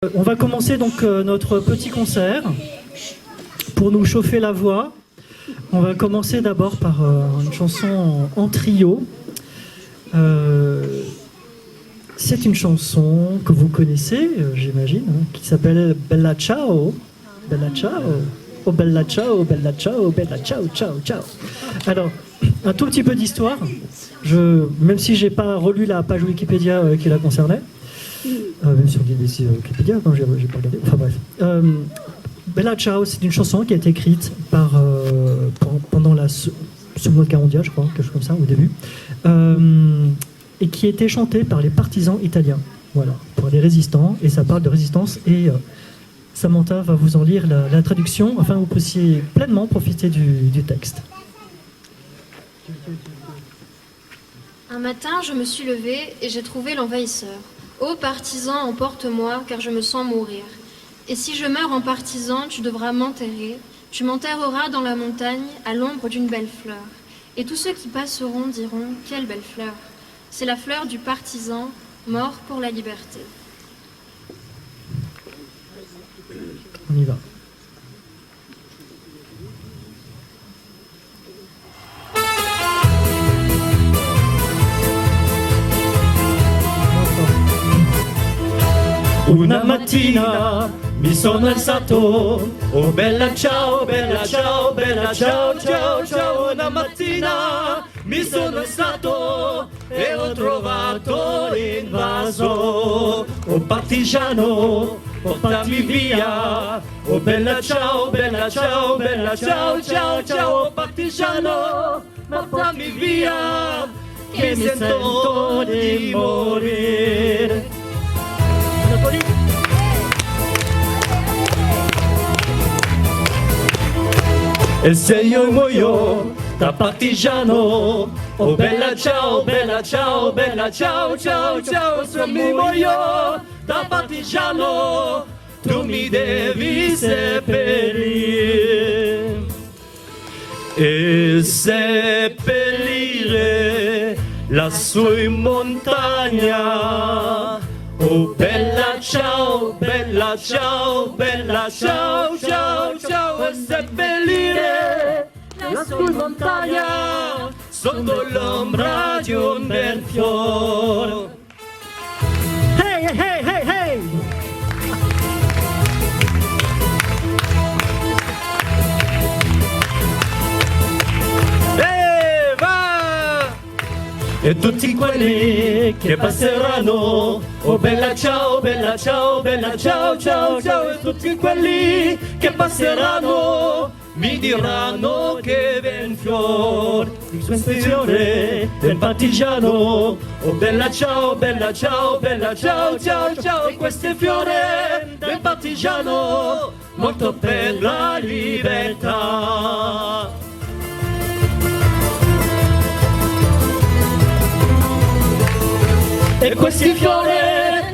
On va commencer donc notre petit concert pour nous chauffer la voix. On va commencer d'abord par une chanson en trio. C'est une chanson que vous connaissez, j'imagine, hein, qui s'appelle Bella Ciao. Bella Ciao. Oh Bella Ciao, Bella Ciao, Bella Ciao, Ciao, Ciao. Alors, un tout petit peu d'histoire. Même si j'ai pas relu la page Wikipédia qui la concernait, même sur Wikipédia, non, j'ai pas regardé. Enfin bref. Bella Ciao, c'est une chanson qui a été écrite pendant la Seconde Guerre mondiale, je crois, quelque chose comme ça, au début, et qui a été chantée par les partisans italiens, voilà, pour les résistants, et ça parle de résistance, et Samantha va vous en lire la traduction, afin que vous puissiez pleinement profiter du texte. Un matin, je me suis levée et j'ai trouvé l'envahisseur. Ô partisan, emporte-moi, car je me sens mourir. Et si je meurs en partisan, tu devras m'enterrer. Tu m'enterreras dans la montagne, à l'ombre d'une belle fleur. Et tous ceux qui passeront diront, quelle belle fleur. C'est la fleur du partisan, mort pour la liberté. On y va. Una mattina mi sono alzato, oh bella ciao, bella ciao, bella ciao, ciao, ciao. Una mattina mi sono alzato e ho trovato l'invaso. Oh partigiano, portami via, oh bella ciao, bella ciao, bella ciao, ciao, ciao. Oh partigiano, portami via, che mi sento di morire. E se io muoio da partigiano, oh bella ciao, bella ciao, bella ciao, ciao, ciao. Se mi muoio da partigiano, tu mi devi seppellire e seppellire lassù in montagna. Oh bella ciao, bella ciao, bella ciao, ciao, ciao. E seppellire lassù in montagna sotto l'ombra di un bel fiore. Hey, hey, hey, hey! E tutti quelli che passeranno, oh bella ciao, bella ciao, bella ciao, ciao, ciao. E tutti quelli che passeranno mi diranno che ven fior di questo fiore del partigiano. Oh bella ciao, bella ciao, bella ciao, ciao, ciao. E questo è fiore del partigiano, morto per la libertà. E questi fiori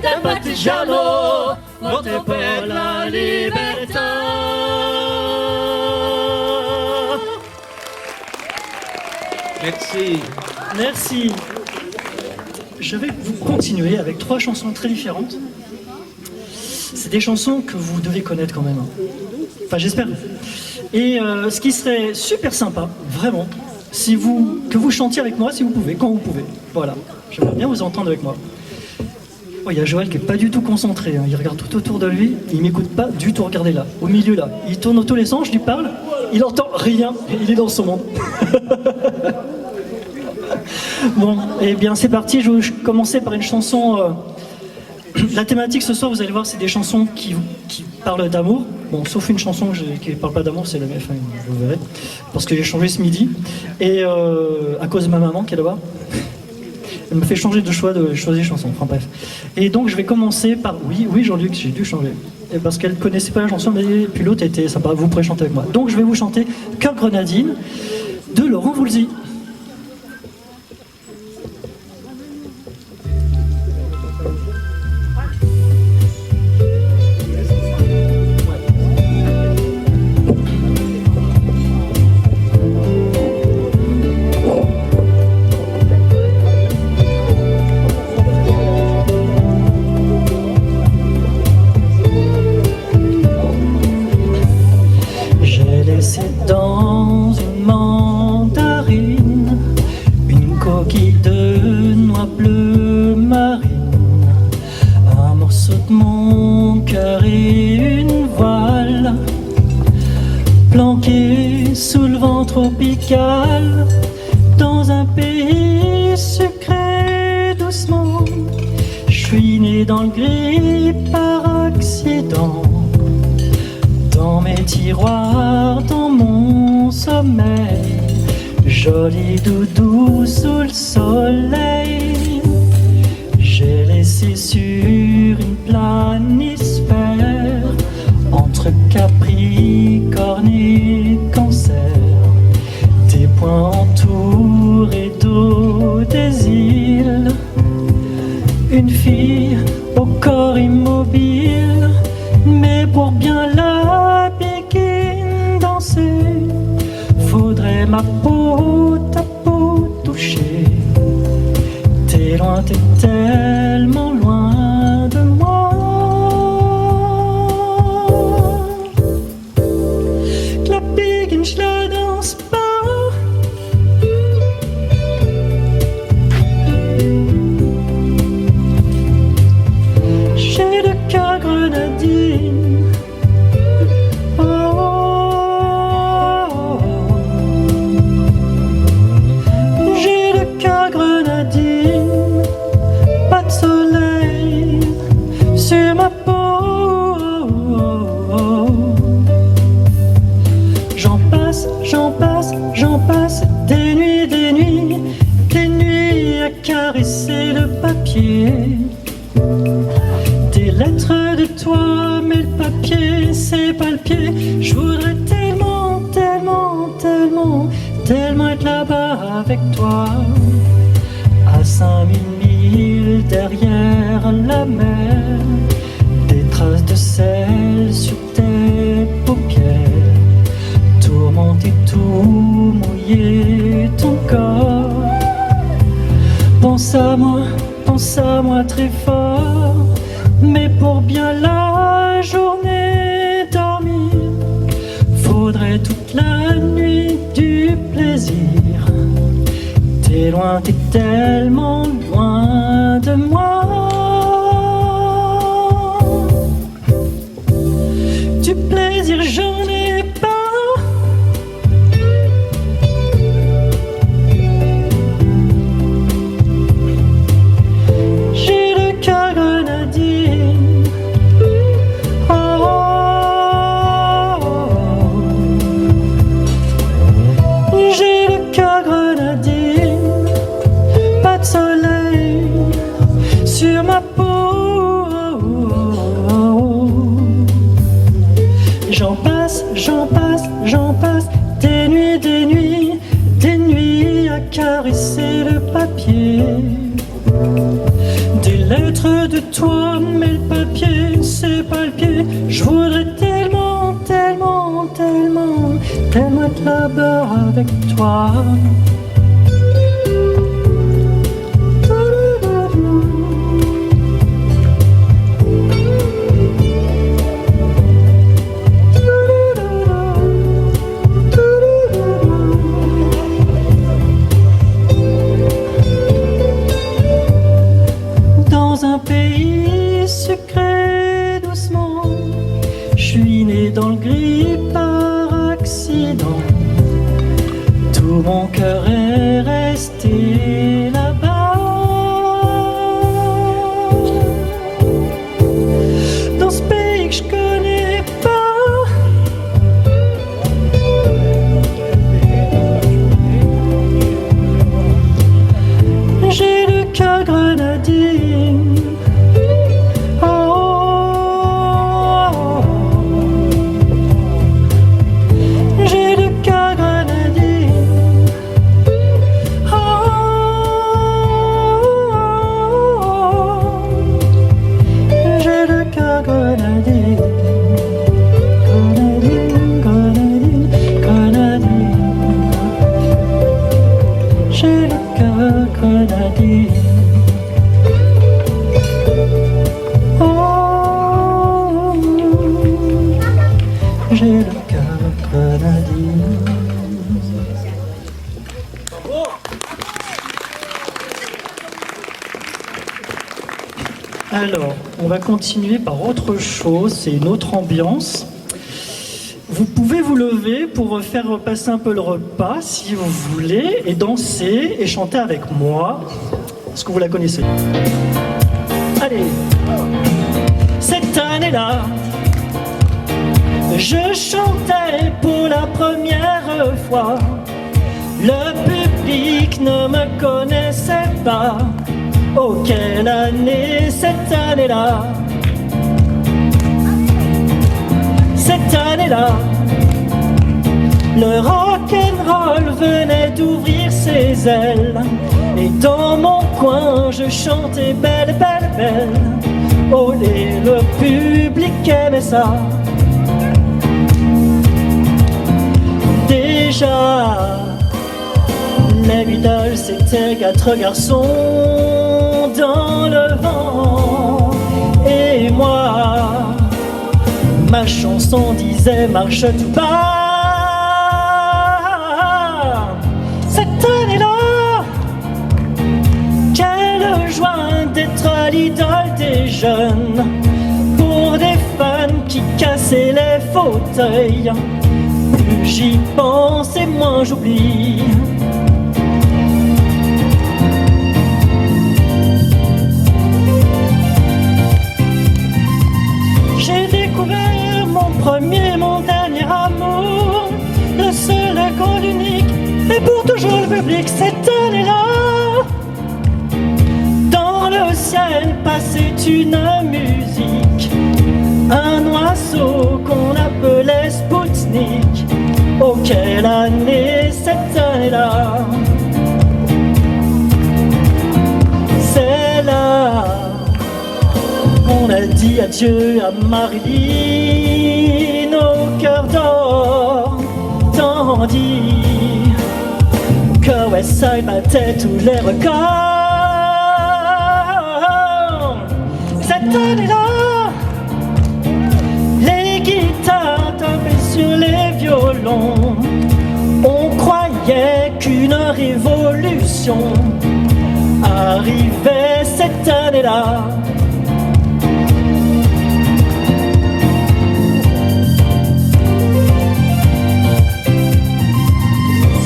del partigiano, morto per la libertà. Merci. Merci. Je vais vous continuer avec 3 chansons très différentes. C'est des chansons que vous devez connaître quand même. Enfin, j'espère. Et ce qui serait super sympa, vraiment, que vous chantiez avec moi si vous pouvez, quand vous pouvez. Voilà. J'aimerais bien vous entendre avec moi. Oh, il y a Joël qui n'est pas du tout concentré, hein. Il regarde tout autour de lui, il ne m'écoute pas du tout, regardez là, au milieu là. Il tourne dans tous les sens, je lui parle, il entend rien, il est dans son monde. Bon, et bien c'est parti, je vais commencer par une chanson. La thématique ce soir, vous allez voir, c'est des chansons qui parlent d'amour. Bon, sauf une chanson qui ne parle pas d'amour, c'est la mienne, enfin, vous verrez, parce que j'ai changé ce midi. Et à cause de ma maman qui est là-bas. Elle me fait changer de choix de choisir chanson, enfin bref. Et donc je vais commencer par... Oui Jean-Luc, j'ai dû changer. Et parce qu'elle ne connaissait pas la chanson, mais puis l'autre était sympa, vous pourrez chanter avec moi. Donc je vais vous chanter Cœur Grenadine de Laurent Voulzy. mon cœur est une voile planquée sous le vent tropical dans un pays sucré doucement. Je suis né dans le gris par accident, dans mes tiroirs, dans mon sommeil, joli doudou sous le soleil. J'ai laissé sur une planisphère, entre Capricorne et Cancer, des points entourés d'eau des îles. Une fille au corps immobile, mais pour bien la béguine danser, faudrait ma peau, ta peau toucher. T'es loin, t'es tellement loin de moi. Que la béguine, je la danse pas. J'ai le cœur grenadine. Oh, oh, oh. J'ai le cœur grenadine. Pas de soleil sur ma peau. J'en passe, j'en passe, j'en passe des nuits, des nuits, des nuits à caresser le papier. Des lettres de toi, mais le papier, c'est pas le pied. Je voudrais tellement, tellement, tellement, tellement être là-bas avec toi. À 5000 milles derrière la mer, des traces de sel sur tes paupières, tourmenter tout mouiller ton corps. Pense à moi très fort, mais pour bien la journée dormir, faudrait toute la nuit du plaisir. T'es loin, t'es tellement loin de moi. Du plaisir j'en ai pas. J'ai le cœur grenadine. Oh, oh, oh. J'ai le cœur grenadine. Pas de soleil sur ma peau. J'en passe, j'en passe, j'en passe des nuits, des nuits, des nuits à caresser le papier. Des lettres de toi, mais le papier, c'est pas le pied. Je voudrais tellement, tellement, tellement, tellement être là-bas avec toi. Dans un pays sucré doucement, je suis né dans le gris par accident. Tout mon cœur est resté là-bas. Dans ce pays que je connais pas. J'ai le cœur grenadine. Oh, oh, oh. J'ai le cœur grenadine. Oh, oh, oh. J'ai le cœur grenadine. Grenadine, grenadine, grenadine. J'ai le cœur grenadine. Oh, j'ai le cœur grenadine. Alors, on va continuer par autre chose, c'est une autre ambiance. Vous pouvez vous lever pour faire passer un peu le repas, si vous voulez, et danser et chanter avec moi. Est-ce que vous la connaissez? Allez! Cette année-là, je chantais pour la première fois. Le public ne me connaissait pas. Oh, quelle année, cette année-là! Cette année-là, le rock'n'roll venait d'ouvrir ses ailes. Et dans mon coin, je chantais belle, belle, belle. Oh, et le public aimait ça. Déjà, les Beatles, c'était 4 garçons dans le vent. Et moi, ma chanson disait marche tout bas. Cette année-là, quelle joie d'être à l'idole des jeunes. Pour des fans qui cassaient les fauteuils, plus j'y pense et moins j'oublie. J'ai découvert mon premier, mon dernier amour, le seul, le grand, l'unique, et pour toujours le public. Cette année-là, dans le ciel passait une musique, un oiseau qu'on appelait Spoutnik. Oh, quelle année, cette année-là! C'est là qu'on a dit adieu à Marilyn au cœur d'or, tandis que Westside battait tous les records. Cette année-là, les guitares tapaient sur les violons. On croyait qu'une révolution arrivait cette année-là.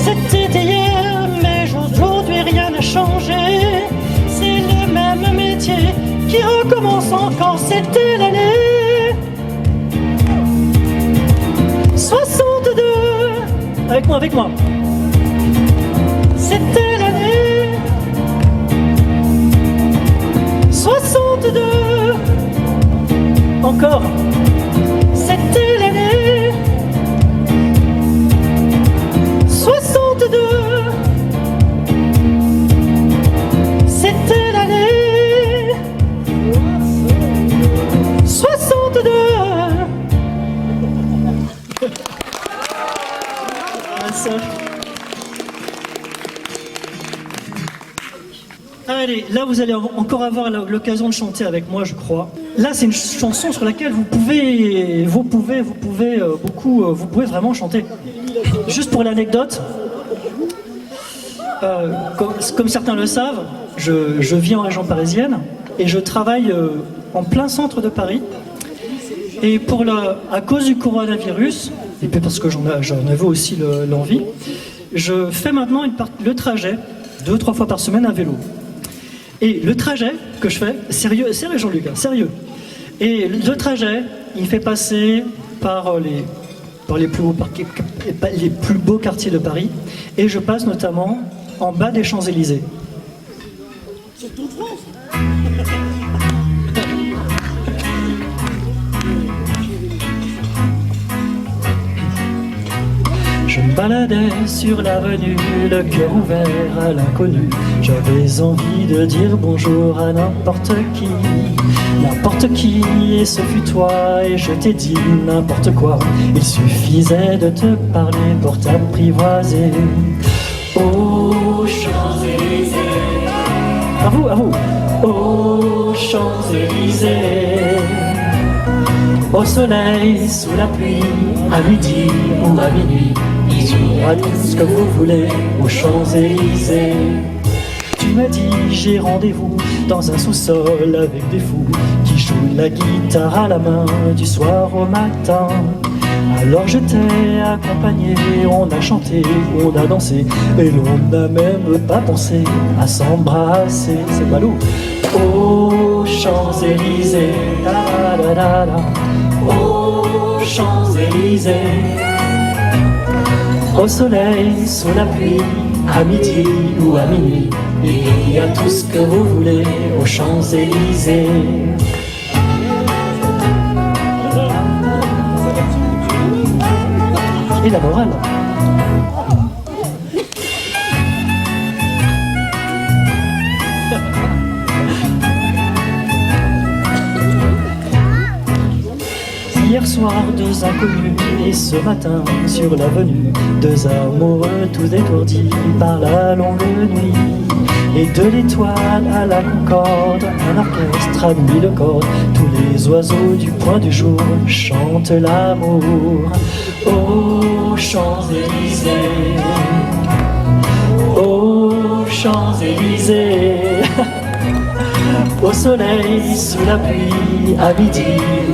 C'était hier, mais aujourd'hui rien n'a changé. C'est le même métier qui recommence encore. C'était l'année 62. Avec moi, avec moi. C'était l'année 62. Encore. C'était l'année 62. C'était l'année 62. Allez, là vous allez encore avoir l'occasion de chanter avec moi, je crois. Là, c'est une chanson sur laquelle vous pouvez vraiment chanter. Juste pour l'anecdote, comme certains le savent, je vis en région parisienne et je travaille en plein centre de Paris. Et à cause du coronavirus, et puis parce que j'en avais aussi l'envie, je fais maintenant le trajet 2-3 fois par semaine à vélo. Et le trajet que je fais, sérieux Jean-Luc, hein, sérieux. Et le trajet, il fait passer par les plus beaux quartiers de Paris. Et je passe notamment en bas des Champs-Élysées. Sur toute France. Je me baladais sur l'avenue, le cœur ouvert à l'inconnu. J'avais envie de dire bonjour à n'importe qui, et ce fut toi, et je t'ai dit n'importe quoi. Il suffisait de te parler pour t'apprivoiser. Aux Champs-Élysées, à vous, aux Champs-Élysées. Au soleil, sous la pluie, à midi ou à minuit, à tout ce que vous voulez aux Champs-Élysées. Tu me dis j'ai rendez-vous dans un sous-sol avec des fous qui jouent de la guitare à la main du soir au matin. Alors je t'ai accompagné, on a chanté, on a dansé et l'on n'a même pas pensé à s'embrasser. C'est pas lourd. Aux Champs-Élysées, la la la la, aux Champs-Élysées. Au soleil, sous la pluie, à midi ou à minuit, il y a tout ce que vous voulez aux Champs-Élysées. Et la morale. Hier soir, deux inconnus, et ce matin, sur l'avenue, deux amoureux tous étourdis par la longue nuit. Et de l'étoile à la concorde, un orchestre a mis le corps. Tous les oiseaux du point du jour chantent l'amour. Aux Champs-Élysées, aux Champs-Élysées. Au soleil, sous la pluie, à midi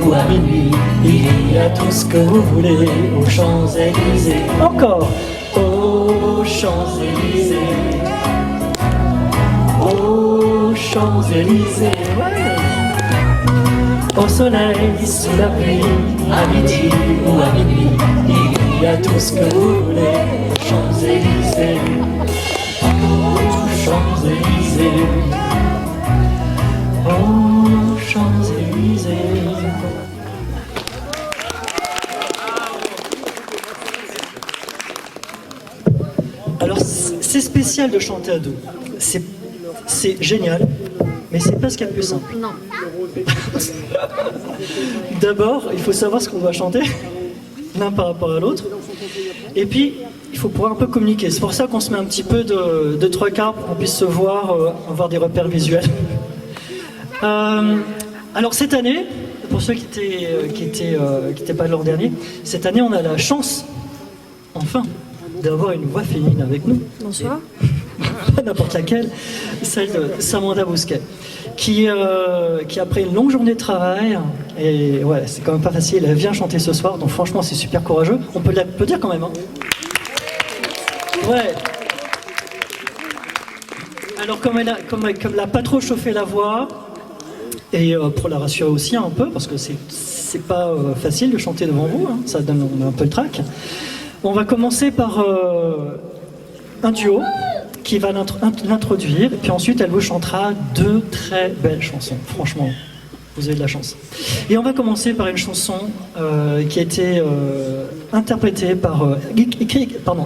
ou à minuit, il y a tout ce que vous voulez aux Champs-Élysées. Encore aux Champs-Élysées, aux Champs-Élysées. Ouais. Au soleil, sous la pluie, à midi ou à minuit, il y a tout ce que vous voulez aux Champs-Élysées, aux Champs-Élysées. Aux Champs-Élysées. Alors c'est spécial de chanter à deux. C'est génial, mais c'est pas ce qu'il y a de plus simple. Non. D'abord, il faut savoir ce qu'on doit chanter, l'un par rapport à l'autre. Et puis, il faut pouvoir un peu communiquer. C'est pour ça qu'on se met un petit peu de trois quarts pour qu'on puisse se voir, avoir des repères visuels. Alors cette année, pour ceux qui étaient pas l'an dernier, cette année on a la chance, enfin, d'avoir une voix féminine avec nous. Bonsoir. Pas n'importe laquelle, celle de Samantha Bousquet, qui après une longue journée de travail, et ouais, c'est quand même pas facile, elle vient chanter ce soir, donc franchement c'est super courageux. On peut l'applaudir quand même, hein. Ouais. Alors comme elle n'a pas trop chauffé la voix, et pour la rassurer aussi un peu, parce que c'est pas facile de chanter devant vous, hein, ça donne un peu le trac. On va commencer par un duo qui va l'introduire, et puis ensuite elle vous chantera deux très belles chansons, franchement, vous avez de la chance. Et on va commencer par une chanson qui a été interprétée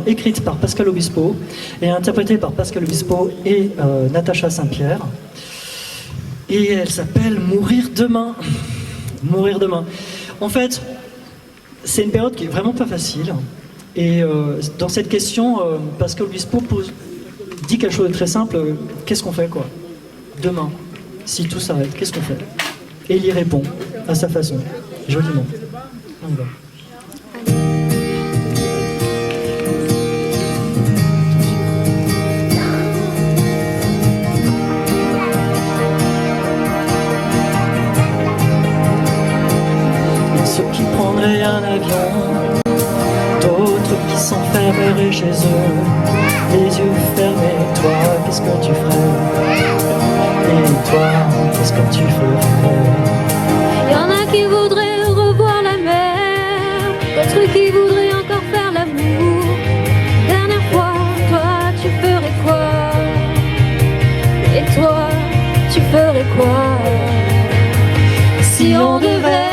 écrite par Pascal Obispo, et interprétée par Pascal Obispo et Natacha Saint-Pierre. Et elle s'appelle Mourir demain. Mourir demain. En fait, c'est une période qui est vraiment pas facile. Et dans cette question, Pascal Obispo dit quelque chose de très simple. Qu'est-ce qu'on fait, quoi? Demain, si tout s'arrête, qu'est-ce qu'on fait? Et il y répond à sa façon, joliment. On y va. Ceux qui prendraient un avion, d'autres qui s'enfermeraient chez eux, les yeux fermés. Toi, qu'est-ce que tu ferais? Et toi, qu'est-ce que tu ferais? Y en a qui voudraient revoir la mer, d'autres qui voudraient encore faire l'amour. Dernière fois, toi, tu ferais quoi? Et toi, tu ferais quoi? Si on devait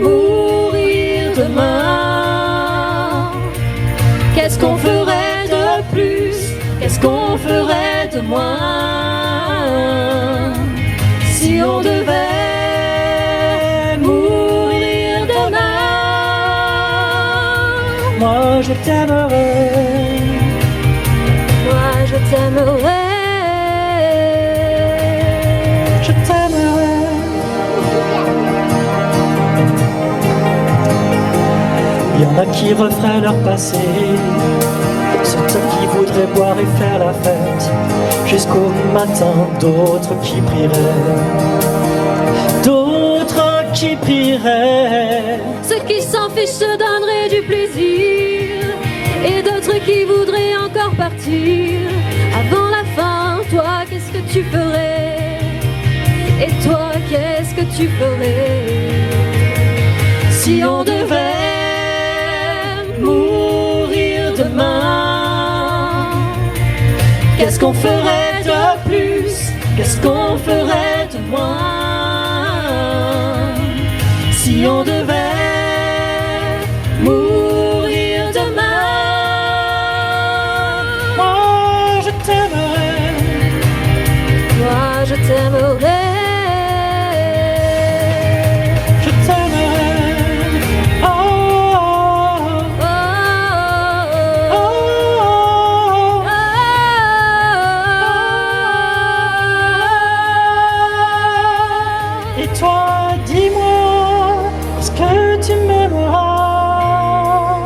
mourir demain, qu'est-ce qu'on ferait de plus? Qu'est-ce qu'on ferait de moins? Si on devait mourir demain, Moi, je t'aimerais. moi je t'aimerais. Je t'aimerais. Il y en a qui referaient leur passé Certains qui voudraient boire et faire la fête jusqu'au matin, d'autres qui prieraient, d'autres qui prieraient. Ceux qui s'en fichent se donneraient du plaisir, et d'autres qui voudraient encore partir avant la fin. Toi, qu'est-ce que tu ferais? Et toi, qu'est-ce que tu ferais si on devait mourir demain? Qu'est-ce qu'on ferait de plus? Qu'est-ce qu'on ferait de moins? Si on devait mourir demain. Moi je t'aimerais, Moi, je t'aimerais. je t'aimerais. Oh, Oh, oh, oh, oh, oh. Et toi, dis-moi, est-ce que tu m'aimeras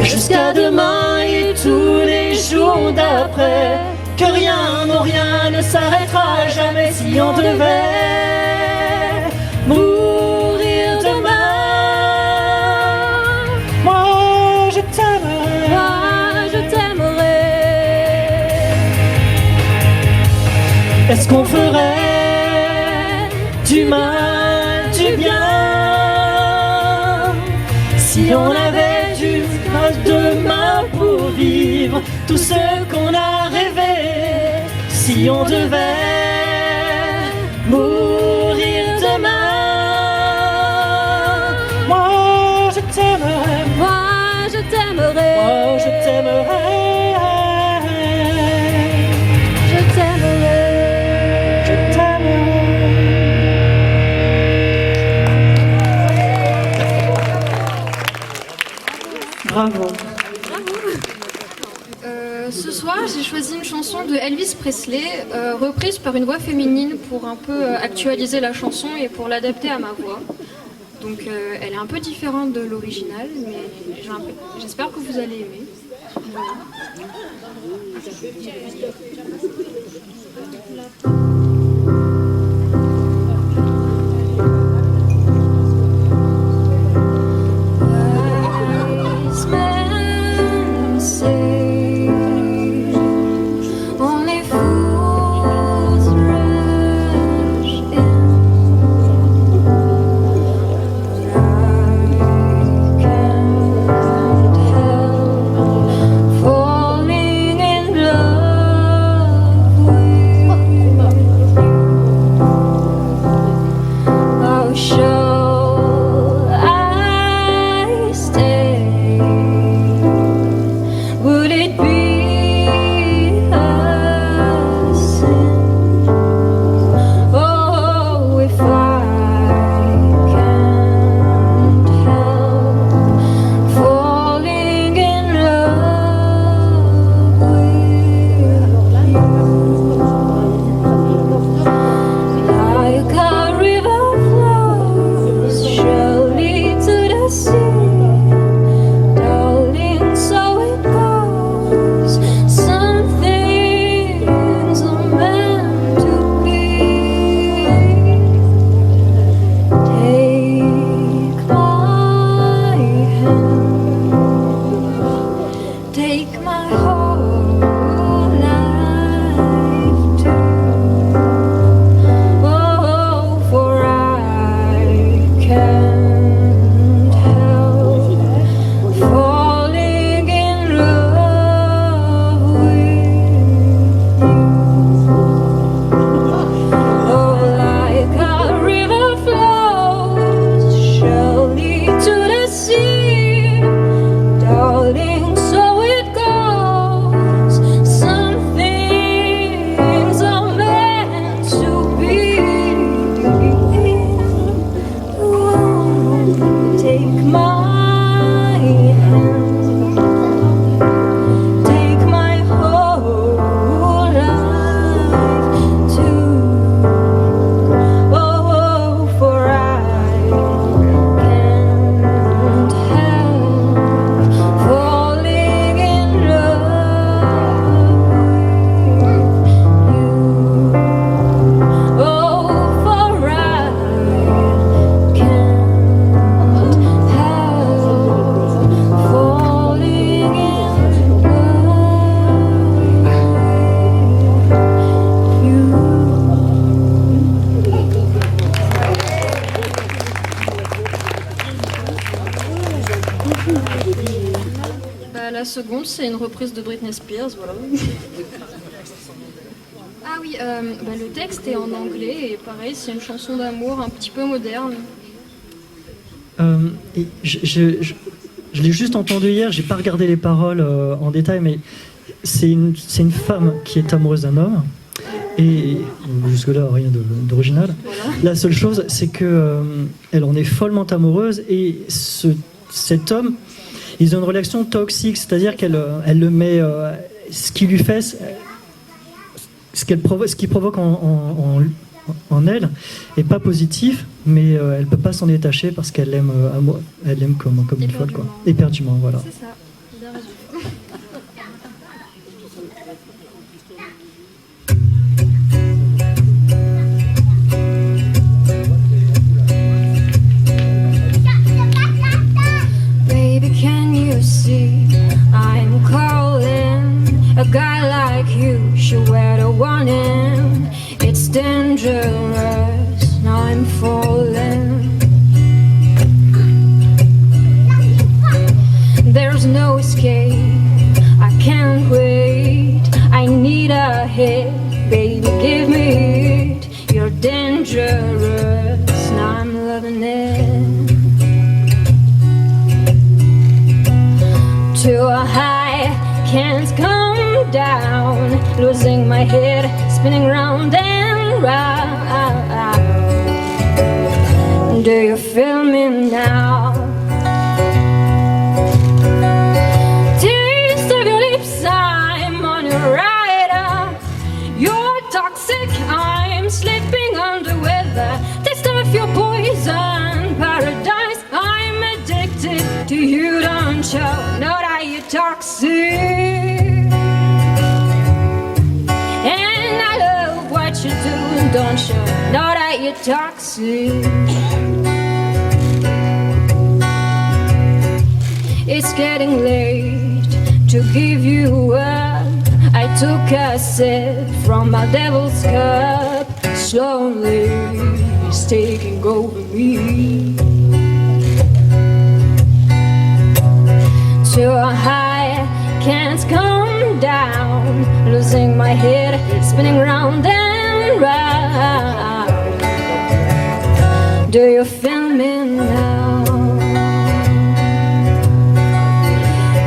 jusqu'à demain et tous les jours d'après? Que rien, non rien ne s'arrêtera jamais si on devait mourir demain. Moi je t'aimerais, Moi, je t'aimerais. est-ce qu'on ferait du mal, du bien, si on avait du demain pour vivre tout ce qu'on a rêvé? Si on devait mourir demain. Moi je t'aimerais, Moi, je t'aimerais. moi je t'aimerais, Je t'aimerais. je t'aimerais. Bravo. Ce soir, j'ai choisi une chanson de Elvis Presley, reprise par une voix féminine pour un peu actualiser la chanson et pour l'adapter à ma voix. Donc elle est un peu différente de l'original, mais j'espère que vous allez aimer. Voilà. Wise men say only fools rush in. I can't help falling in love with you. la seconde, c'est une reprise de Britney Spears, voilà. Ah oui, le texte est en anglais et pareil, c'est une chanson d'amour un petit peu moderne. Et je l'ai juste entendu hier, j'ai pas regardé les paroles en détail, mais c'est une femme qui est amoureuse d'un homme. Et jusque-là, rien d'original. Voilà. La seule chose, c'est que elle en est follement amoureuse et cet homme, ils ont une relation toxique, c'est-à-dire qu'elle le met, ce qui lui fait, ce qui provoque en elle est pas positif, mais elle peut pas s'en détacher parce qu'elle l'aime, elle l'aime comme une folle, quoi. Éperdument, voilà. C'est ça, bien résumé. Baby, can you see I'm calling? A guy like you should wear the warning. It's dangerous, now I'm falling. There's no escape, I can't wait. I need a hit, baby, give me it. You're dangerous, now I'm loving it. Too high, can't come down. Losing my head, spinning round and round. Do you feel me now? Taste of your lips, I'm on your rider. You're toxic, I'm slipping under weather. Taste of your poison, paradise. I'm addicted to you, don't show. No, that you're toxic. And I love what you do, don't show. No, that you're toxic. It's getting late to give you up. I took a sip from my devil's cup. Slowly, it's taking over me. Too high, can't come down. Losing my head, spinning round and round. Do you feel me now?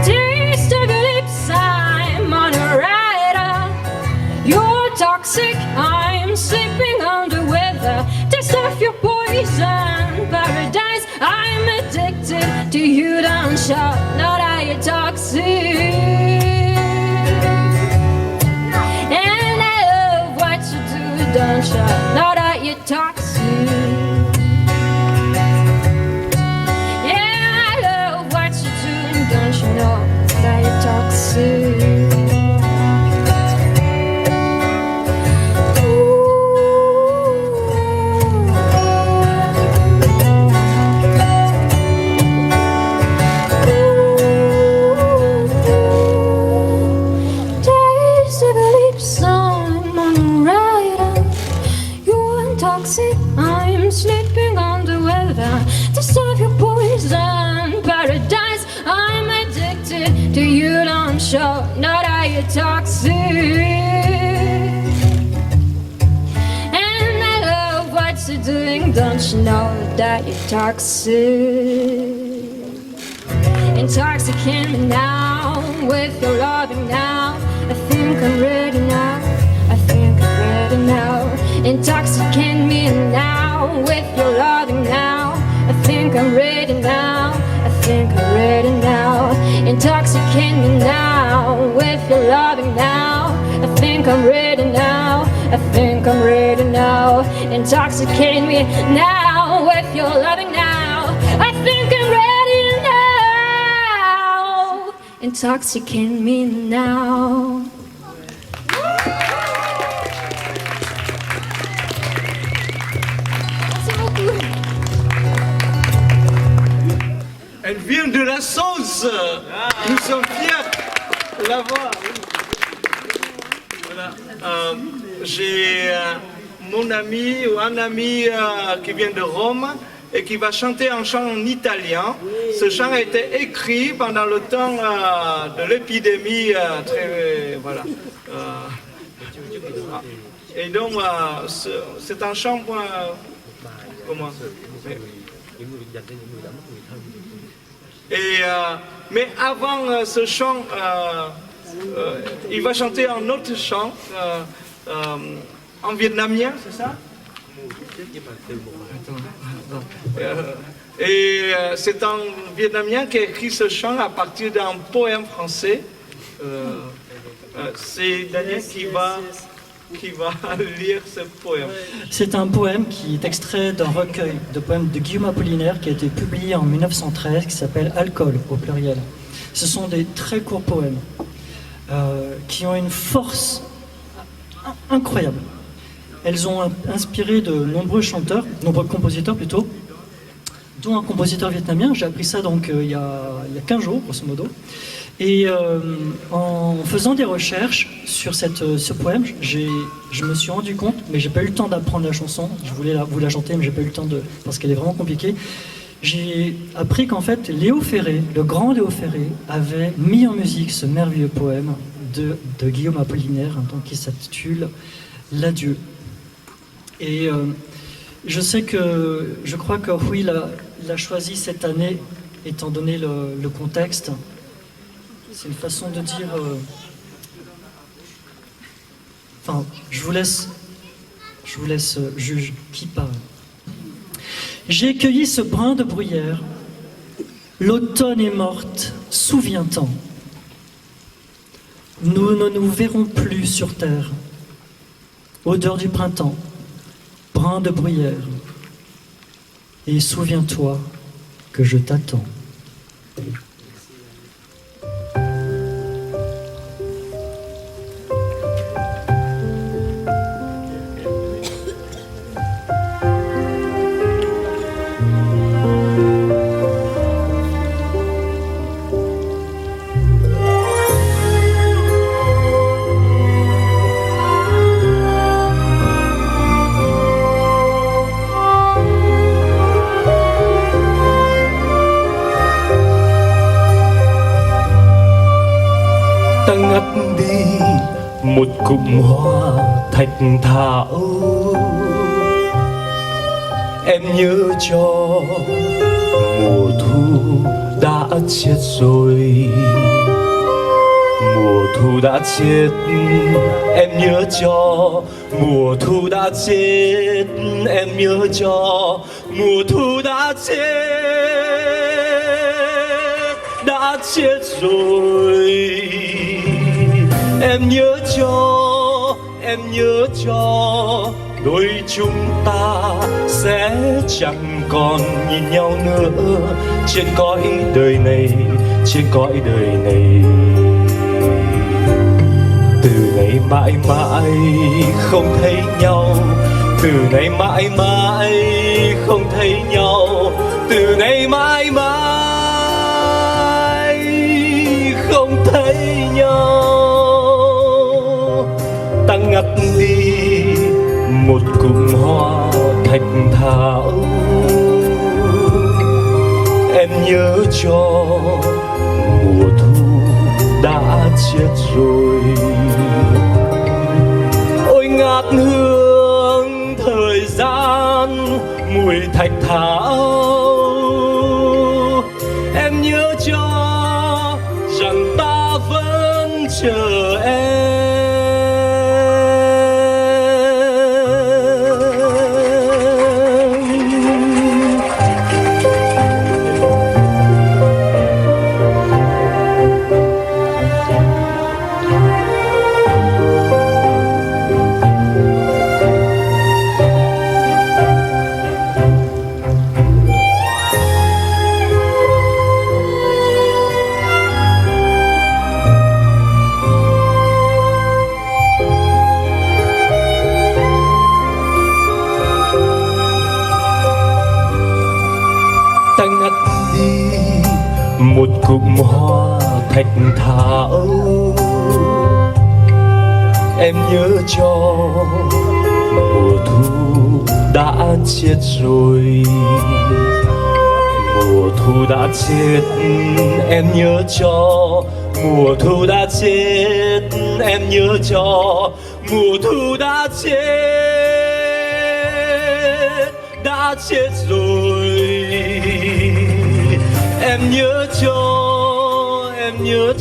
Taste of your lips, I'm on a rider. You're toxic, I'm slipping under weather. Taste of your poison, paradise. I'm addicted to you, don't shout. No, that you're toxic. And I love what you do, don't shout. No, that you're toxic. Yeah, I love what you do, don't you know that you're toxic. I'm sleeping on the weather. To serve your poison, paradise. I'm addicted to you, don't show. Not that you're toxic. And I love what you're doing, don't you know that you're toxic. Intoxicate me now with your loving now. I think I'm ready now. I think I'm ready now. Intoxicate me now with your loving now. I think I'm ready now. I think I'm ready now. Intoxicate me now with your loving now. I think I'm ready now. I think I'm ready now. Intoxicate me now with your loving now. I think I'm ready now. Intoxicate me now. Elle vient de la sauce. Nous sommes fiers de la voir. Voilà. J'ai mon ami ou un ami qui vient de Rome et qui va chanter un chant en italien. Ce chant a été écrit pendant le temps de l'épidémie. Voilà. Et donc, c'est un chant... comment mais avant ce chant, il va chanter un autre chant en vietnamien, c'est ça? Et c'est un vietnamien qui a écrit ce chant à partir d'un poème français. C'est Daniel qui va lire ce poème. C'est un poème qui est extrait d'un recueil de poèmes de Guillaume Apollinaire qui a été publié en 1913, qui s'appelle Alcool au pluriel. Ce sont des très courts poèmes qui ont une force incroyable. Elles ont inspiré de nombreux chanteurs, nombreux compositeurs plutôt, dont un compositeur vietnamien. J'ai appris ça donc il y a 15 jours, grosso modo. Et en faisant des recherches sur ce poème, je me suis rendu compte, mais j'ai pas eu le temps d'apprendre la chanson. Je voulais vous la chanter, mais j'ai pas eu le temps parce qu'elle est vraiment compliquée. J'ai appris qu'en fait, Léo Ferré, le grand Léo Ferré, avait mis en musique ce merveilleux poème de Guillaume Apollinaire, donc qui s'intitule L'Adieu. Et je crois que oui, il a choisi cette année, étant donné le contexte. C'est une façon de dire... Enfin, je vous laisse juge qui parle. J'ai cueilli ce brin de bruyère. L'automne est morte, souviens-t'en. Nous ne nous verrons plus sur terre. Odeur du printemps, brin de bruyère. Et souviens-toi que je t'attends. Một cụm hoa thạch thảo, em nhớ cho mùa thu đã chết rồi. Mùa thu đã chết, em nhớ cho mùa thu đã chết, em nhớ cho mùa thu đã chết rồi. Em nhớ cho đôi chúng ta sẽ chẳng còn nhìn nhau nữa trên cõi đời này, trên cõi đời này. Từ nay mãi mãi không thấy nhau, từ nay mãi mãi không thấy nhau, từ nay mãi mãi không thấy nhau. Ta ngắt đi một cụm hoa thạch thảo, em nhớ cho mùa thu đã chết rồi. Ôi ngát hương thời gian mùi thạch thảo, em nhớ cho rằng ta vẫn chờ em. Một cụm hoa thạch thảo, em nhớ cho Mùa thu đã chết rồi, mùa thu đã chết em nhớ cho, mùa thu đã chết em nhớ cho, mùa thu đã chết rồi. Em nhớ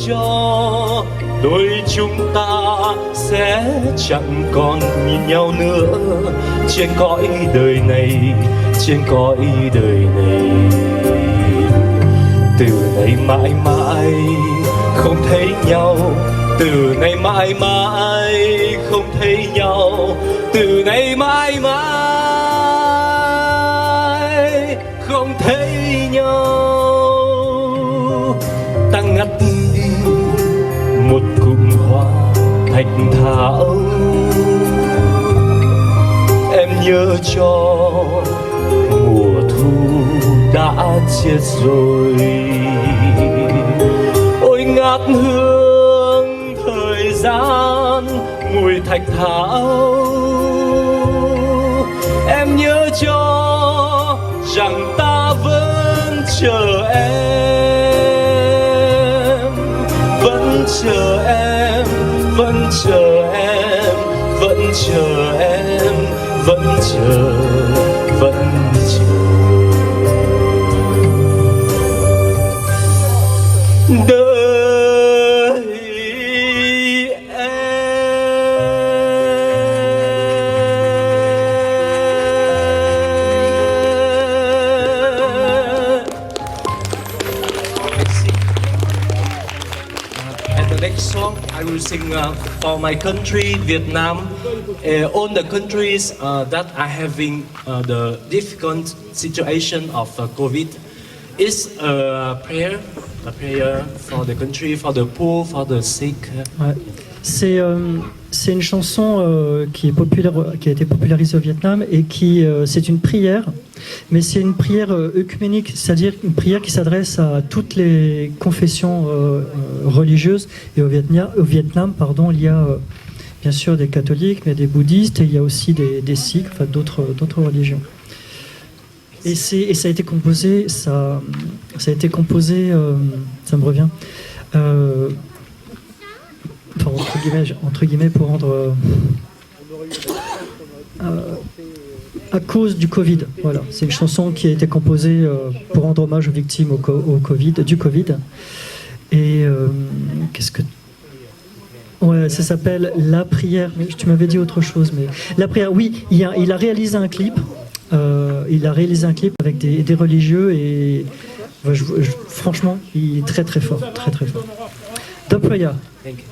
cho, đôi chúng ta sẽ chẳng còn nhìn nhau nữa trên cõi đời này, trên cõi đời này. Từ nay mãi mãi không thấy nhau, từ nay mãi mãi không thấy nhau, từ nay mãi mãi không thấy nhau. Ta ngắt đi một cụm hoa thạch thảo, em nhớ cho mùa thu đã chết rồi. Ôi ngát hương thời gian mùi thạch thảo, em nhớ cho rằng ta vẫn chờ em, vẫn chờ em, vẫn chờ em, vẫn chờ em, vẫn chờ, vẫn chờ. Đợi em. And the next song I will sing for my country, Vietnam. All the countries that are having the difficult situation of COVID is a prayer for the country, for the poor, for the sick. Ouais. C'est une chanson qui est populaire, qui a été popularisée au Vietnam et qui c'est une prière, mais c'est une prière œcuménique, c'est-à-dire une prière qui s'adresse à toutes les confessions religieuses. Et au Vietnam, pardon, il y a bien sûr des catholiques, mais des bouddhistes, et il y a aussi des sikhs, enfin d'autres religions. Et ça a été composé, ça me revient, enfin, entre guillemets pour rendre à cause du Covid. Voilà, c'est une chanson qui a été composée pour rendre hommage aux victimes du Covid. Et qu'est-ce que... Ouais, ça s'appelle La Prière. Mais tu m'avais dit autre chose, mais La Prière. Oui, il a réalisé un clip. Il a réalisé un clip avec des religieux et franchement, il est très très fort, très très fort. The Prayer. Thank you.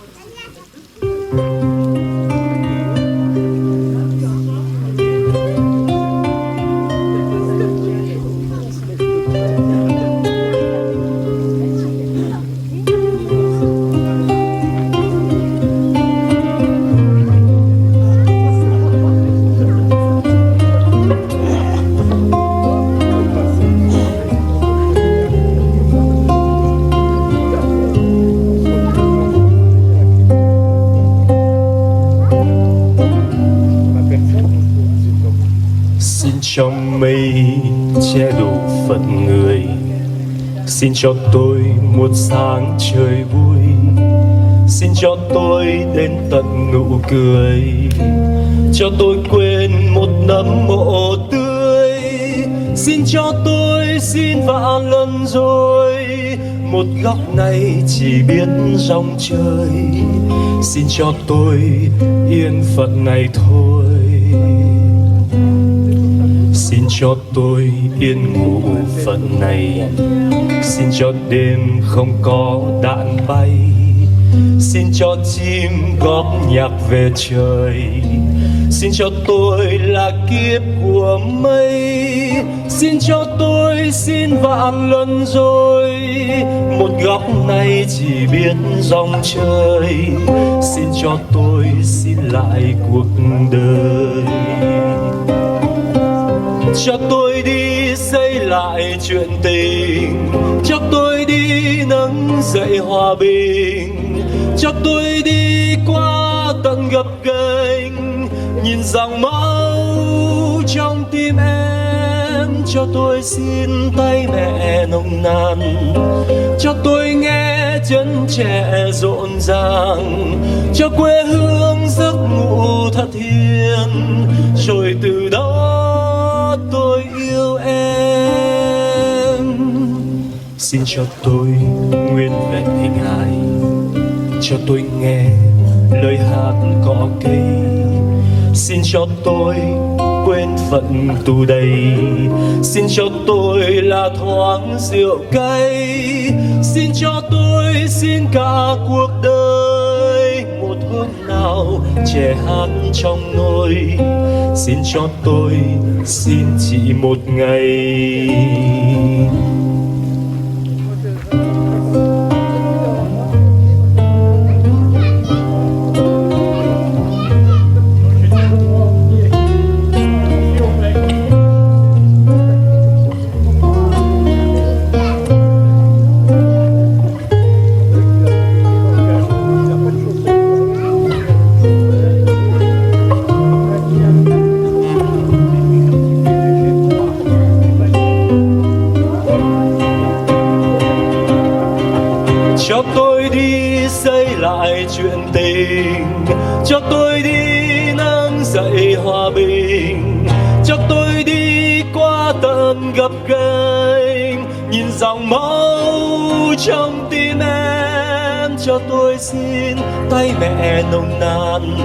Cho mây che đủ phận người, xin cho tôi một sáng trời vui, xin cho tôi đến tận nụ cười, cho tôi quên một nấm mộ tươi, xin cho tôi xin vạn lần rồi, một góc này chỉ biết rong chơi, xin cho tôi yên phận này thôi. Xin cho tôi yên ngủ phận này, xin cho đêm không có đạn bay, xin cho chim góp nhạc về trời, xin cho tôi là kiếp của mây, xin cho tôi xin vạn lần rồi, một góc này chỉ biết rong chơi, xin cho tôi xin lại cuộc đời. Cho tôi đi xây lại chuyện tình, cho tôi đi nâng dậy hòa bình, cho tôi đi qua tận gập ghềnh nhìn dòng máu trong tim em. Cho tôi xin tay mẹ nồng nàn, cho tôi nghe chân trẻ rộn ràng, cho quê hương giấc ngủ thật hiền, rồi từ đó tôi yêu em. Xin cho tôi nguyên vẹn hình hài, cho tôi nghe lời hát cỏ cây. Xin cho tôi quên phận tù đầy, xin cho tôi là thoáng rượu cay. Xin cho tôi, xin cả cuộc đời, một hôm nào trẻ hát trong nôi. Xin cho tôi, xin chỉ một ngày. Cho tôi đi xây lại chuyện tình, cho tôi đi nâng dậy hòa bình, cho tôi đi qua tận gập ghềnh, nhìn dòng máu trong tim em. Cho tôi xin tay mẹ nồng nàn,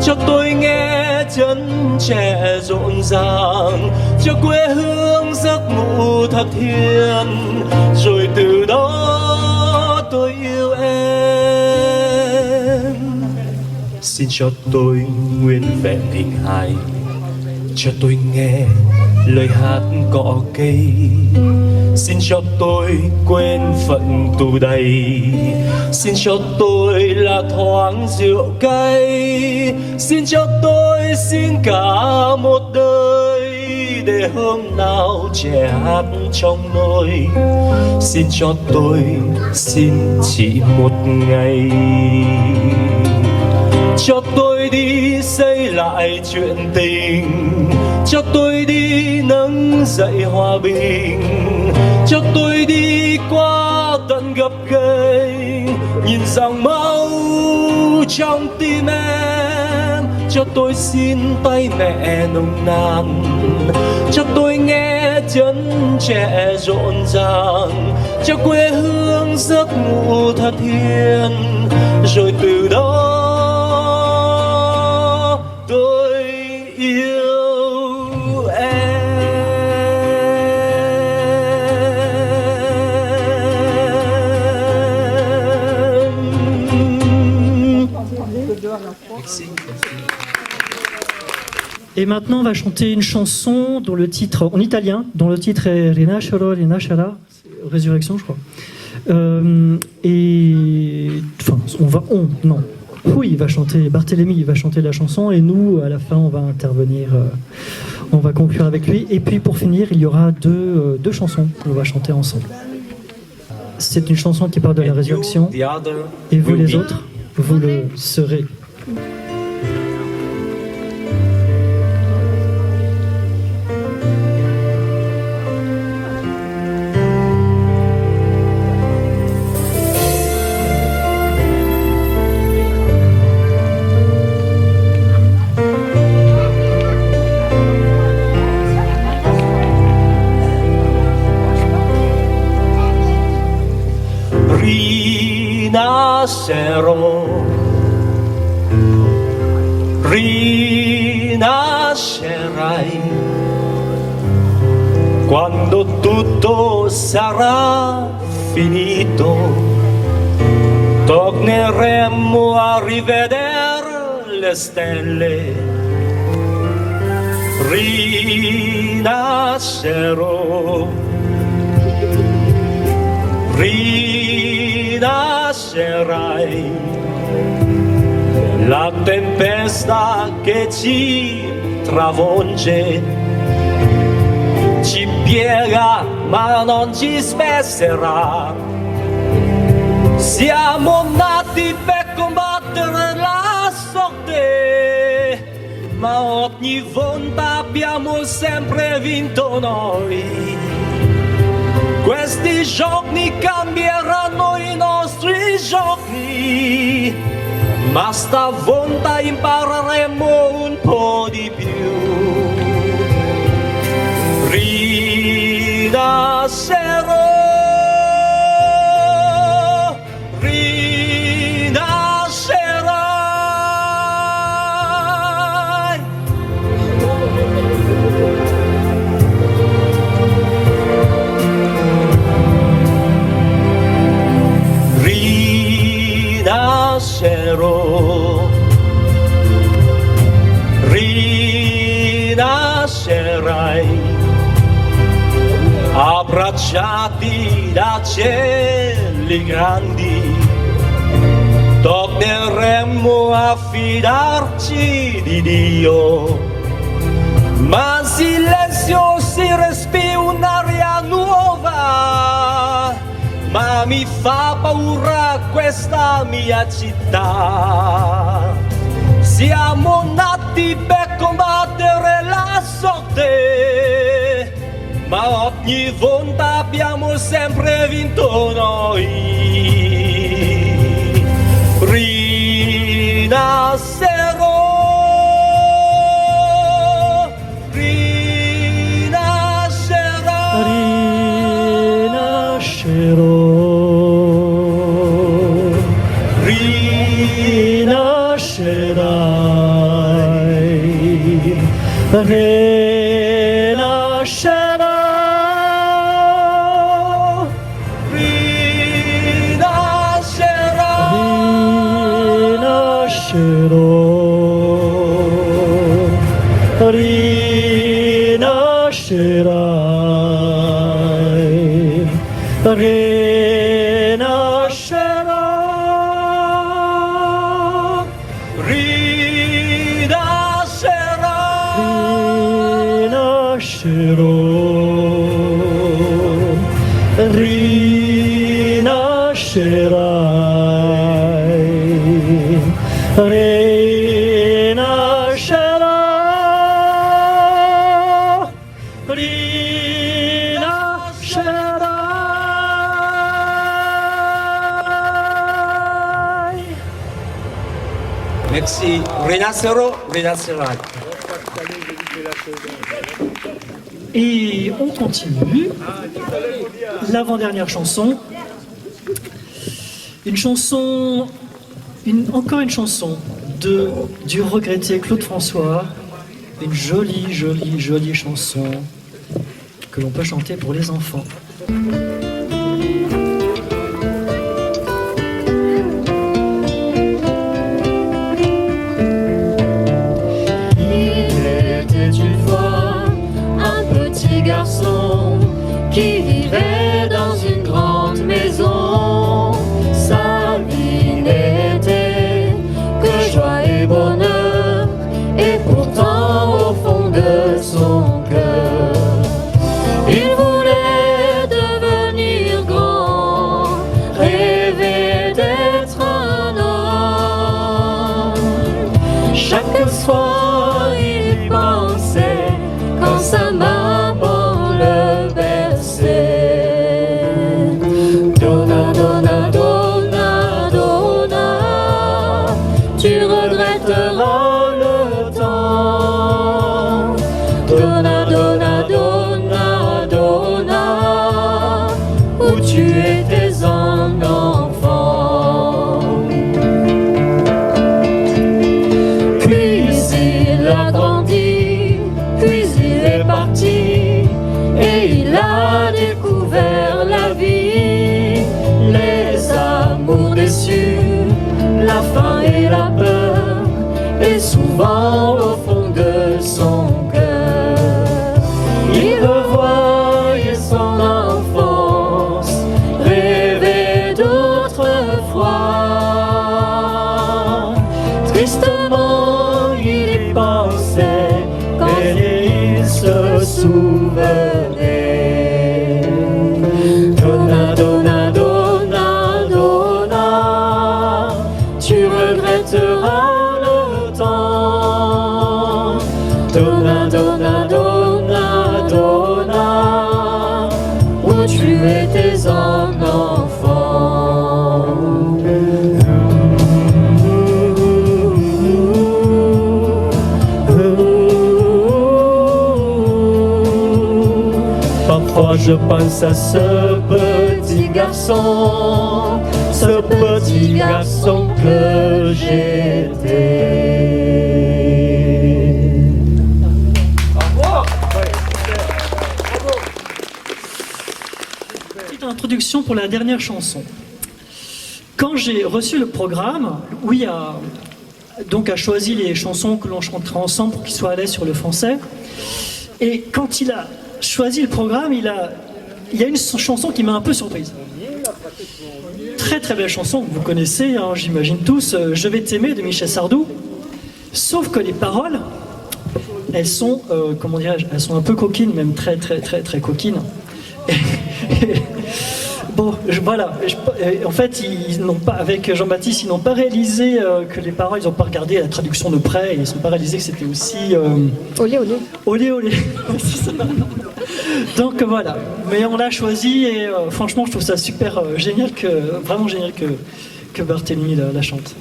cho tôi nghe chân trẻ rộn ràng, cho quê hương giấc ngủ thật hiền, rồi từ đó tôi yêu em. Xin cho tôi nguyên vẹn hình hài, cho tôi nghe lời hát cỏ cây. Xin cho tôi quên phận tù đầy, xin cho tôi là thoáng rượu cay. Xin cho tôi, xin cả một đời, để hôm nào trẻ hát trong nôi. Xin cho tôi, xin chỉ một ngày. Cho tôi đi xây lại chuyện tình, cho tôi đi nâng dậy hòa bình, cho tôi đi qua tận gập ghềnh, nhìn dòng máu trong tim em. Cho tôi xin tay mẹ nồng nàn, cho tôi nghe chân trẻ rộn ràng, cho quê hương giấc ngủ thật hiền, rồi từ đó tôi yêu em. Et maintenant, on va chanter une chanson dont le titre, en italien, dont le titre est Rinascerò, Rinascerà, Résurrection, je crois. Oui, il va chanter, Barthélemy, il va chanter la chanson, et nous, à la fin, on va intervenir, on va conclure avec lui. Et puis, pour finir, il y aura deux chansons qu'on va chanter ensemble. C'est une chanson qui parle de la résurrection, et vous, les autres, vous le serez. Rinascerai quando tutto sarà finito, torneremo a rivedere le stelle. Rinascerò, rinascerai. La tempesta che ci travolge ci piega ma non ci spezzellerà. Siamo nati per combattere la sorte, ma ogni volta abbiamo sempre vinto noi. Questi giorni cambieranno i nostri giochi, ma stavolta impareremo un po' di più. Rinascerò, rinascerai. Rinascerò, rinascerai, abbracciati da cieli grandi, torneremo a fidarci di Dio, ma in silenzio si respira un'aria nuova, ma mi fa paura questa mia città. Siamo nati per combattere la sorte, ma ogni volta abbiamo sempre vinto noi. Rinascerò, rinascerai. Rinascerò, rinascerò, rinascerai, rinascerò, rinascerai, rinascerò, rinascerai. Merci. Rinascerò, rinascerai. Et on continue. L'avant-dernière chanson. Une chanson, encore une chanson du regretté Claude François. Une jolie, jolie, jolie chanson que l'on peut chanter pour les enfants. Garçon qui vivait dans une grande maison. Sa vie n'était que joie et bonheur, et pourtant au fond de son cœur, il voulait devenir grand, rêver d'être un homme. Chaque soir il y pensait quand sa maman le berçait. Donna, donna, donna, donna, tu regretteras le temps. Donna, donna, donna, donna, où tu étais un enfant. Puis il a grandi, puis il est parti, et il a découvert la vie, les amours déçus, la faim et la peur, et souvent au fond de son cœur, il revoyait son enfance, rêver d'autrefois. Tristement il y pensait, mais il se souvenait. Donna, donna, donna, donna, tu regretteras le temps. tu étais un enfant. Parfois je pense à ce petit garçon que j'étais. Petite introduction pour la dernière chanson. Quand j'ai reçu le programme, Louis a choisi les chansons que l'on chantera ensemble pour qu'il soit à l'aise sur le français. Et quand il a choisi le programme, il y a une chanson qui m'a un peu surprise. Très très belle chanson, vous connaissez, hein, j'imagine tous, Je vais t'aimer de Michel Sardou. Sauf que les paroles, elles sont, elles sont un peu coquines, même très très très très coquines. Bon, en fait, ils n'ont pas, avec Jean-Baptiste, ils n'ont pas réalisé que les paroles, ils n'ont pas regardé la traduction de près, ils n'ont pas réalisé que c'était aussi... Olé, olé. Olé, olé. C'est ça. Donc voilà, mais on l'a choisi et franchement, je trouve ça super vraiment génial que Barthélemy la chante.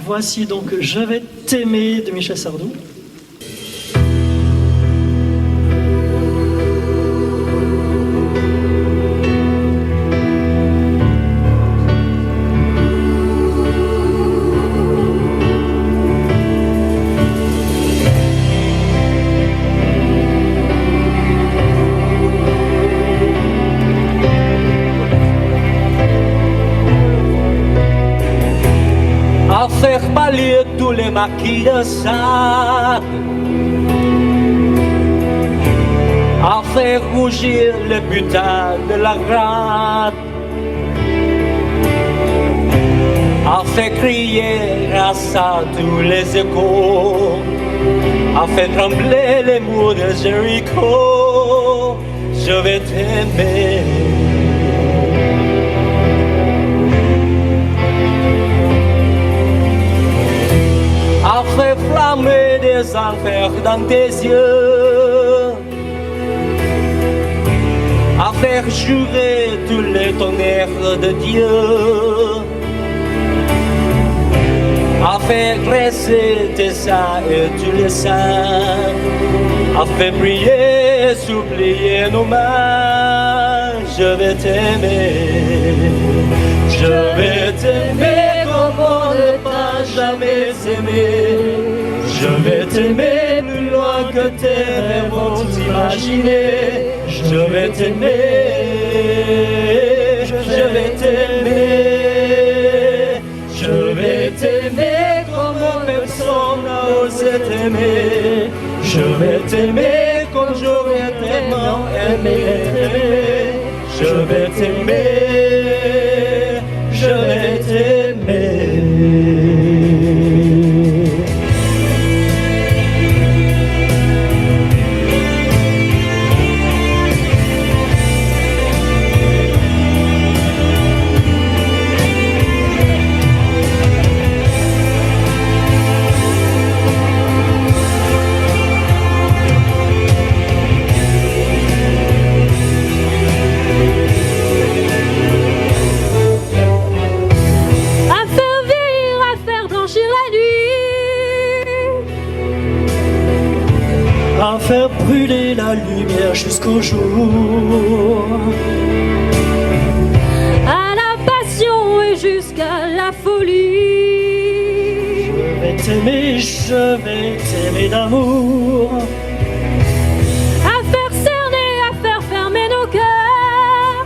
Voici donc Je vais t'aimer de Michel Sardou. À faire pâlir tous les maquis de sable, à faire rougir les putains de la rate, à faire crier à ça tous les échos, à faire trembler les murs de Jéricho. Je vais t'aimer. À faire flammer des enfers dans tes yeux, à faire jurer tous les tonnerres de Dieu, à faire graisser tes seins et tous les seins, à faire prier, supplier nos mains. Je vais t'aimer, je vais t'aimer comme on ne t'a jamais aimé. Je vais t'aimer plus loin que tes rêves vont t'imaginer. Je vais t'aimer, je vais t'aimer, je vais t'aimer comme personne n'a osé t'aimer. Je vais t'aimer comme j'aurais tellement aimé être aimé. Je vais t'aimer, je vais t'aimer. À faire brûler la lumière jusqu'au jour, À la passion et jusqu'à la folie. je vais t'aimer d'amour. À faire cerner, à faire fermer nos cœurs.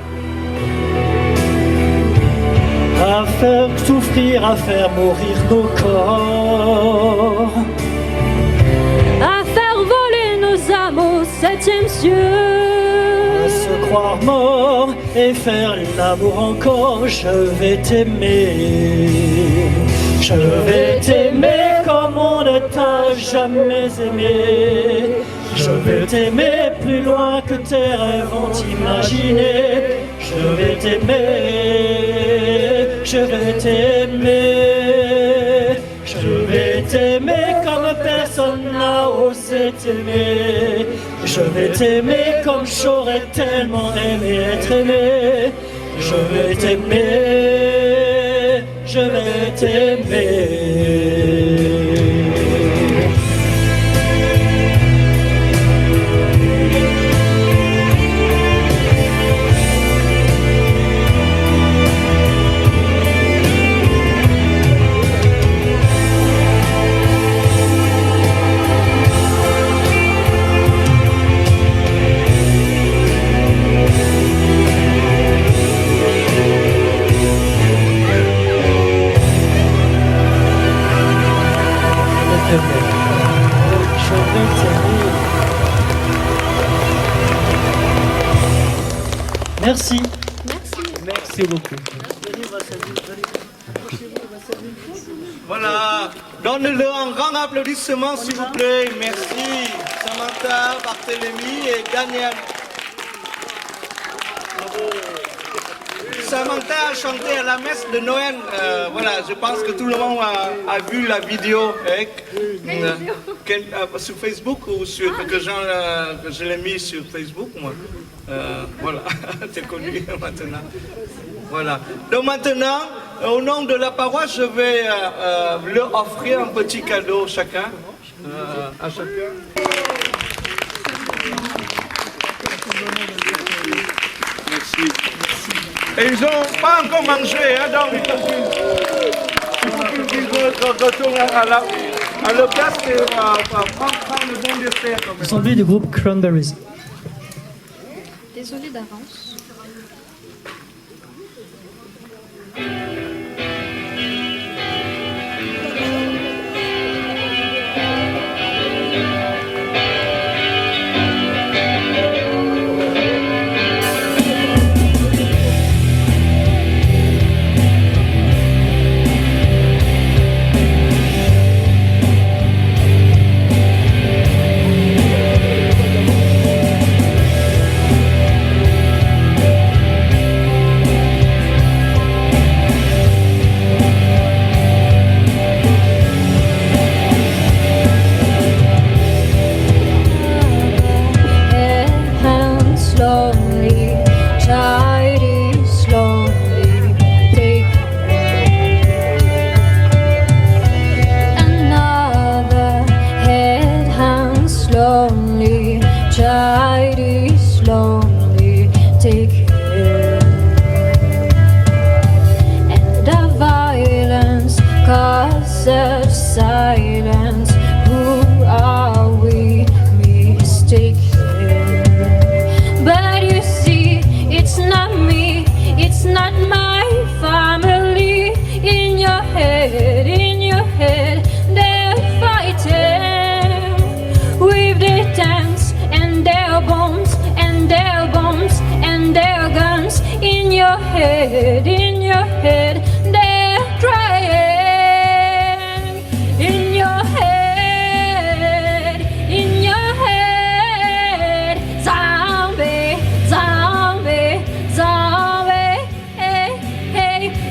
À faire souffrir, à faire mourir nos corps. À faire voler nos âmes au 7e cieux. À se croire mort et faire l'amour encore. Je vais t'aimer. Je vais t'aimer comme on ne t'a jamais aimé. Je vais t'aimer plus loin que tes rêves vont t'imaginer. Je vais t'aimer, je vais t'aimer. Je vais t'aimer comme personne n'a osé t'aimer. Je vais t'aimer comme j'aurais tellement aimé être aimé. Je vais t'aimer, je vais t'aimer. Merci. Merci beaucoup. Voilà, donne-le un grand applaudissement s'il vous plaît. Merci Samantha, Barthélémy et Daniel. Samantha a chanté à la messe de Noël. Voilà, je pense que tout le monde a vu la vidéo sur Facebook ou sur que je l'ai mis sur Facebook moi. Voilà, t'es connu maintenant. Voilà. Donc maintenant, au nom de la paroisse, je vais leur offrir un petit cadeau chacun, à chacun. Merci. Et ils n'ont pas encore mangé, hein, donc il faut qu'ils retournent à leur place et prendre le bon dessert. Ils sont venus du groupe Cranberries. Désolée d'avance. Silence, who are we mistaken? But you see, it's not me, it's not my family. In your head, they're fighting with their tanks and their bombs and their bombs and their guns. In your head, they're crying.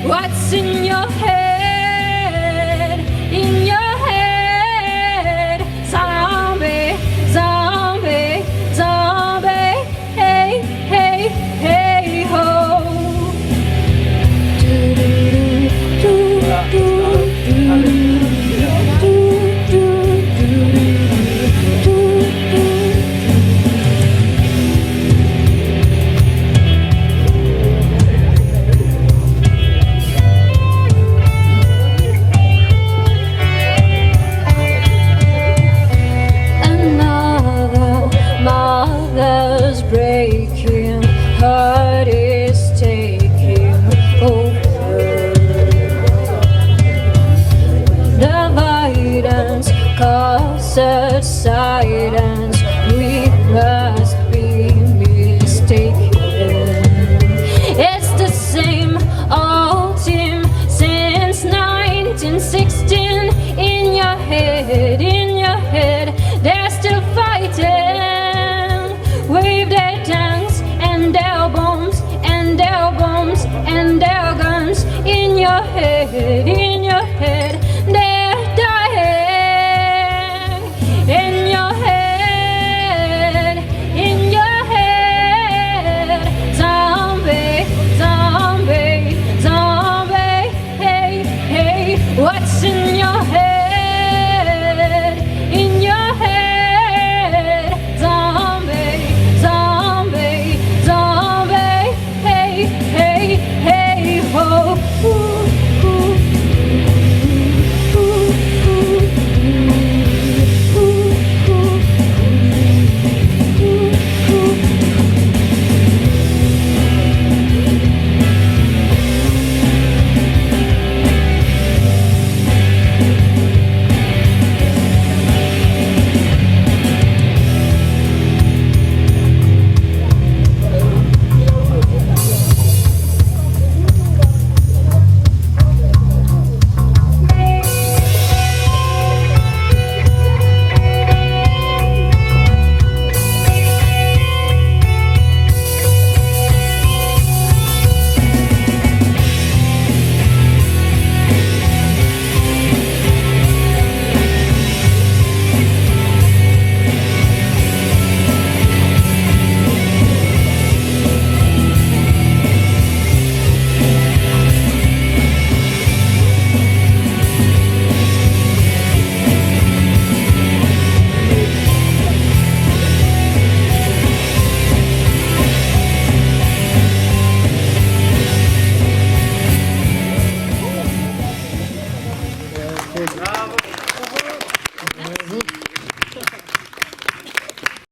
What's in your head? In your head, zombie, zombie, zombie, hey, hey, hey, ho. Do, do, do. Bravo.